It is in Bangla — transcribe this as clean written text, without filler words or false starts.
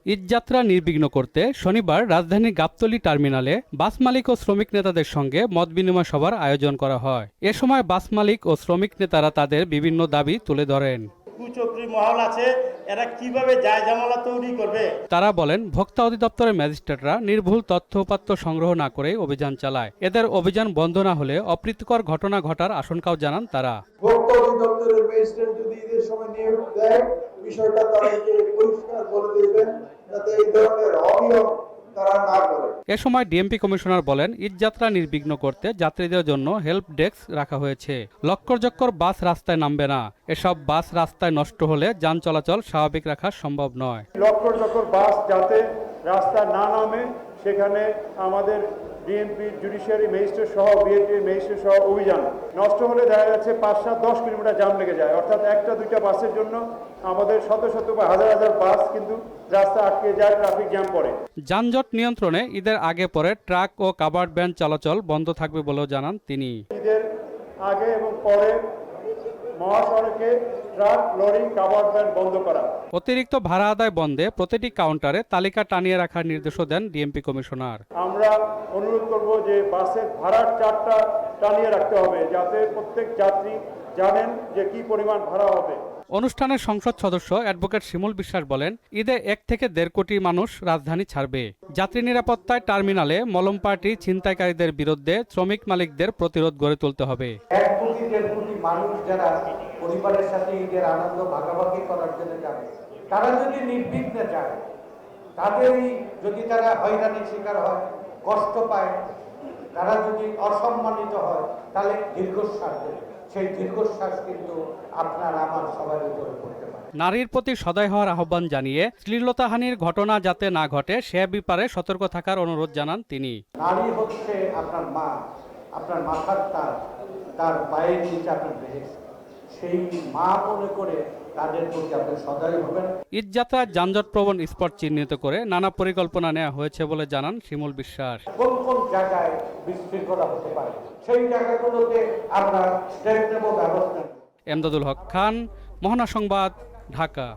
ঈদযাত্রা নির্বিঘ্ন করতে শনিবার রাজধানীর গাবতলী টার্মিনালে বাস মালিক ও শ্রমিক নেতাদের সঙ্গে মতবিনিময় সভার আয়োজন করা হয়। এ সময় বাস মালিক ও শ্রমিক নেতারা তাদের বিভিন্ন দাবি তুলে ধরেন। কুচক্রী মহল আছে, এরা কিভাবে জায়জামালা তৈরি করবে। তারা বলেন, ভোক্তা অধিদপ্তরের ম্যাজিস্ট্রেটরা নির্ভুল তথ্য উপাত্ত সংগ্রহ না করে অভিযান চালায়। এদের অভিযান বন্ধ না হলে অপ্রীতিকর ঘটনা ঘটার আশঙ্কাও জানান তারা। ভোক্তা অধিদপ্তরের ম্যাজিস্ট্রেট যদি ঈদের সময় নিয়োগ দেয়, বিষয়টা তাদেরকে পরিষ্কার করে দেবেন যাতে এই ধরনের অনিয়ম তারা না করে। এ সময় ডিএমপি কমিশনার বলেন, ঈদযাত্রা নির্বিঘ্ন করতে যাত্রীদের জন্য হেল্প ডেস্ক রাখা হয়েছে। লক্কর বাস রাস্তায় নামবে না। এসব বাস রাস্তায় নষ্ট হলে যান চলাচল স্বাভাবিক রাখা সম্ভব নয়। লক্কর বাস যাতে রাস্তা না নামে সেখানে আমাদের ডিএমপি, জুডিশিয়ারি ম্যাজিস্ট্রেট সহ বিএনপি ম্যাজিস্ট্রেট সহ অভিযান। নষ্ট হলে দেখা যাচ্ছে 5-7-10 কিলোমিটার জাম লেগে যায়, অর্থাৎ একটা দুইটা বাসের জন্য আমাদের শত শত বা হাজার হাজার বাস কিন্তু রাস্তা আটকে যায়, ট্রাফিক জ্যাম পড়ে। যানজট নিয়ন্ত্রণে ঈদের আগে পরে ট্রাক ও কাভার্ড ভ্যান চলাচল বন্ধ থাকবে বলেও জানান তিনি। ঈদের আগে এবং পরে মহাসড়কে ট্রাক, লরি, কাভার্ড ভ্যান বন্ধ করা। অতিরিক্ত ভাড়া আদায় বন্ধে প্রতিটি কাউন্টারে তালিকা টানিয়ে রাখার নির্দেশও দেন ডিএমপি কমিশনার। আমরা অনুরোধ করব যে বাসের ভাড়ার চার্টটা টানিয়ে রাখতে হবে, যাতে প্রত্যেক যাত্রী জানেন যে কি পরিমাণ ভাড়া হবে। অনুষ্ঠানের সংসদ সদস্য অ্যাডভোকেট শিমুল বিশ্বাস বলেন, ঈদে 1 থেকে 1.5 কোটি মানুষ রাজধানী ছাড়বে। যাত্রী নিরাপত্তায় টার্মিনালে মলম পার্টি ছিনতাইকারীদের বিরুদ্ধে শ্রমিক মালিকদের প্রতিরোধ গড়ে তুলতে হবে। 1 কোটি 1.5 কোটি মানুষ যারা পরিবারের সাথে ঈদের আনন্দ ভাগাভাগি করার জন্য যাবে, তারা যদি নির্বিঘ্নে যায়, তাদেরই যদি তারা হয়রানির শিকার হয়, কষ্ট পায়, তারা যদি অসম্মানিত হয়, তাহলে দীর্ঘশ্বাস দেবে। সেই দীর্ঘশ্বাস কিন্তু আপনার আমার সবার উপরে পড়তে পারে। নারীর প্রতি সদয় হওয়ার আহ্বান জানিয়ে শ্লীলতাহানির ঘটনা যাতে না ঘটে সে ব্যাপারে সতর্ক থাকার অনুরোধ জানান তিনি। নারী হচ্ছে আপনার মা, আপনার মাথার তার পায়ের নিচে আপনার বেহেশত। সেই মা মনে করে তাদের প্রতি আপনি সদয় হবেন। ঈদযাত্রার যানজটপ্রবণ স্পট চিহ্নিত করে নানা পরিকল্পনা নেওয়া হয়েছে বলে জানান শিমুল বিশ্বাস। কোন কোন জায়গায় বিশৃঙ্খলা হতে পারে সেই জায়গাগুলোতে আমরা স্টেপ নেব, ব্যবস্থা। এমদাদুল হক খান, মোহনা সংবাদ, ঢাকা।